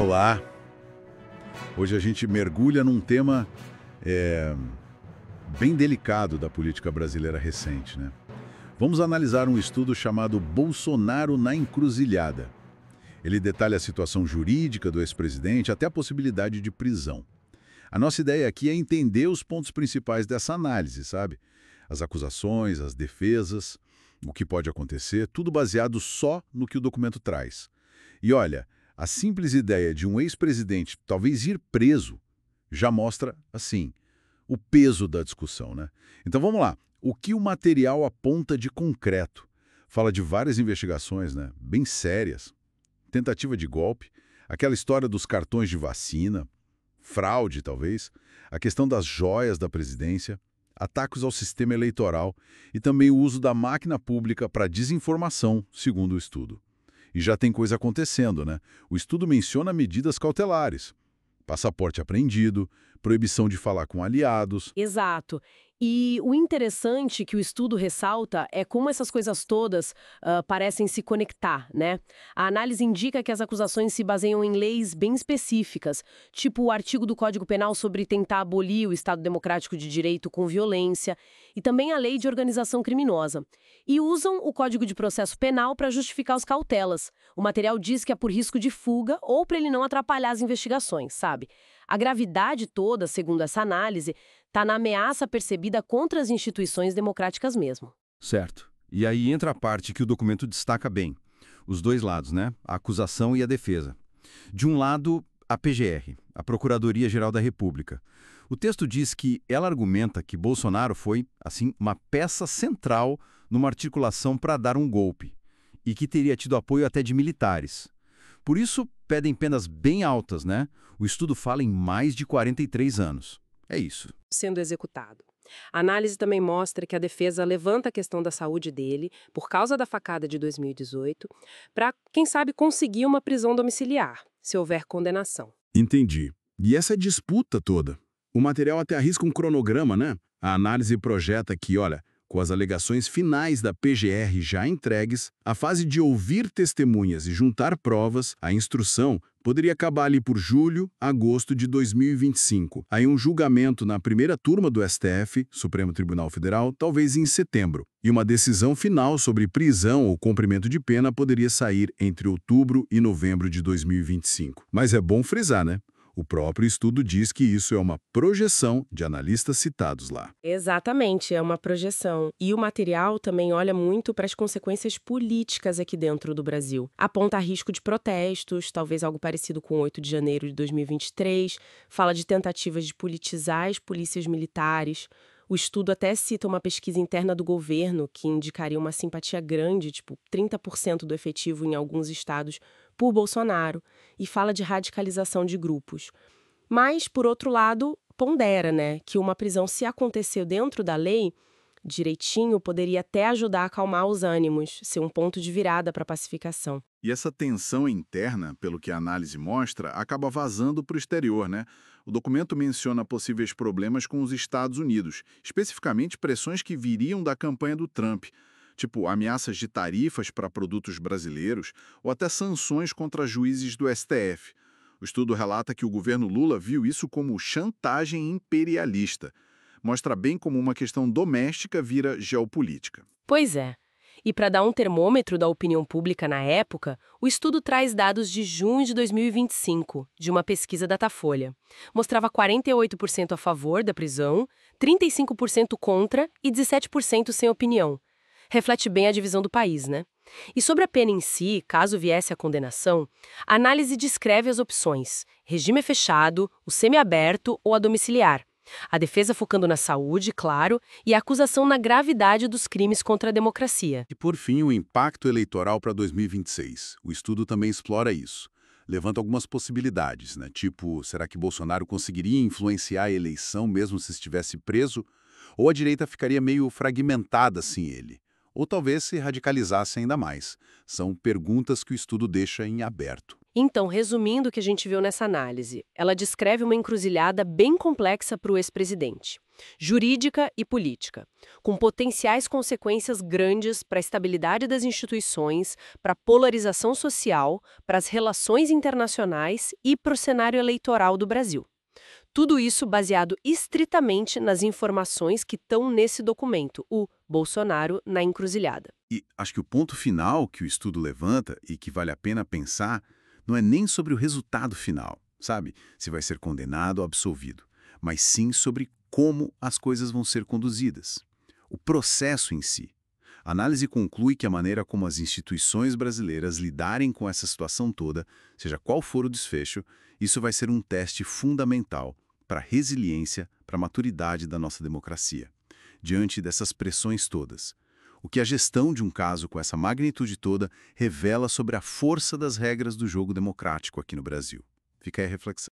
Olá! Hoje a gente mergulha num tema bem delicado da política brasileira recente, né? Vamos analisar um estudo chamado Bolsonaro na Encruzilhada. Ele detalha a situação jurídica do ex-presidente até a possibilidade de prisão. A nossa ideia aqui é entender os pontos principais dessa análise, sabe? As acusações, as defesas, o que pode acontecer, tudo baseado só no que o documento traz. E olha, a simples ideia de um ex-presidente talvez ir preso já mostra, assim, o peso da discussão, né? Então vamos lá. O que o material aponta de concreto? Fala de várias investigações, né? Bem sérias. Tentativa de golpe, aquela história dos cartões de vacina, fraude, talvez, a questão das joias da presidência, ataques ao sistema eleitoral e também o uso da máquina pública para desinformação, segundo o estudo. E já tem coisa acontecendo, né? O estudo menciona medidas cautelares. Passaporte apreendido, proibição de falar com aliados. Exato. E o interessante que o estudo ressalta é como essas coisas todas parecem se conectar, né? A análise indica que as acusações se baseiam em leis bem específicas, tipo o artigo do Código Penal sobre tentar abolir o Estado Democrático de Direito com violência, e também a lei de organização criminosa. E usam o Código de Processo Penal para justificar as cautelas. O material diz que é por risco de fuga ou para ele não atrapalhar as investigações, sabe? A gravidade toda, segundo essa análise, está na ameaça percebida contra as instituições democráticas mesmo. Certo. E aí entra a parte que o documento destaca bem. Os dois lados, né? A acusação e a defesa. De um lado, a PGR, a Procuradoria-Geral da República. O texto diz que ela argumenta que Bolsonaro foi, assim, uma peça central numa articulação para dar um golpe e que teria tido apoio até de militares. Por isso, pedem penas bem altas, né? O estudo fala em mais de 43 anos. É isso. Sendo executado. A análise também mostra que a defesa levanta a questão da saúde dele, por causa da facada de 2018, para, quem sabe, conseguir uma prisão domiciliar, se houver condenação. Entendi. E essa disputa toda? O material até arrisca um cronograma, né? A análise projeta que, olha, com as alegações finais da PGR já entregues, a fase de ouvir testemunhas e juntar provas, a instrução, poderia acabar ali por julho, agosto de 2025. Aí um julgamento na primeira turma do STF, Supremo Tribunal Federal, talvez em setembro. E uma decisão final sobre prisão ou cumprimento de pena poderia sair entre outubro e novembro de 2025. Mas é bom frisar, né? O próprio estudo diz que isso é uma projeção de analistas citados lá. Exatamente, é uma projeção. E o material também olha muito para as consequências políticas aqui dentro do Brasil. Aponta risco de protestos, talvez algo parecido com o 8 de janeiro de 2023, fala de tentativas de politizar as polícias militares. O estudo até cita uma pesquisa interna do governo que indicaria uma simpatia grande, tipo 30% do efetivo em alguns estados, por Bolsonaro, e fala de radicalização de grupos. Mas, por outro lado, pondera, né, que uma prisão, se acontecer dentro da lei, direitinho, poderia até ajudar a acalmar os ânimos, ser um ponto de virada para a pacificação. E essa tensão interna, pelo que a análise mostra, acaba vazando para o exterior, né? O documento menciona possíveis problemas com os Estados Unidos, especificamente pressões que viriam da campanha do Trump, tipo ameaças de tarifas para produtos brasileiros ou até sanções contra juízes do STF. O estudo relata que o governo Lula viu isso como chantagem imperialista. Mostra bem como uma questão doméstica vira geopolítica. Pois é. E para dar um termômetro da opinião pública na época, o estudo traz dados de junho de 2025, de uma pesquisa Datafolha. Mostrava 48% a favor da prisão, 35% contra e 17% sem opinião. Reflete bem a divisão do país, né? E sobre a pena em si, caso viesse a condenação, a análise descreve as opções: regime fechado, o semiaberto ou a domiciliar. A defesa focando na saúde, claro, e a acusação na gravidade dos crimes contra a democracia. E por fim, o impacto eleitoral para 2026. O estudo também explora isso. Levanta algumas possibilidades, né? Tipo, será que Bolsonaro conseguiria influenciar a eleição mesmo se estivesse preso? Ou a direita ficaria meio fragmentada sem ele? Ou talvez se radicalizasse ainda mais. São perguntas que o estudo deixa em aberto. Então, resumindo o que a gente viu nessa análise, ela descreve uma encruzilhada bem complexa para o ex-presidente. jurídica e política, com potenciais consequências grandes para a estabilidade das instituições, para a polarização social, para as relações internacionais e para o cenário eleitoral do Brasil. Tudo isso baseado estritamente nas informações que estão nesse documento, o Bolsonaro na Encruzilhada. E acho que o ponto final que o estudo levanta e que vale a pena pensar não é nem sobre o resultado final, sabe? Se vai ser condenado ou absolvido, mas sim sobre como as coisas vão ser conduzidas. O processo em si. A análise conclui que a maneira como as instituições brasileiras lidarem com essa situação toda, seja qual for o desfecho, isso vai ser um teste fundamental para a resiliência, para a maturidade da nossa democracia. Diante dessas pressões todas, o que a gestão de um caso com essa magnitude toda revela sobre a força das regras do jogo democrático aqui no Brasil. Fica aí a reflexão.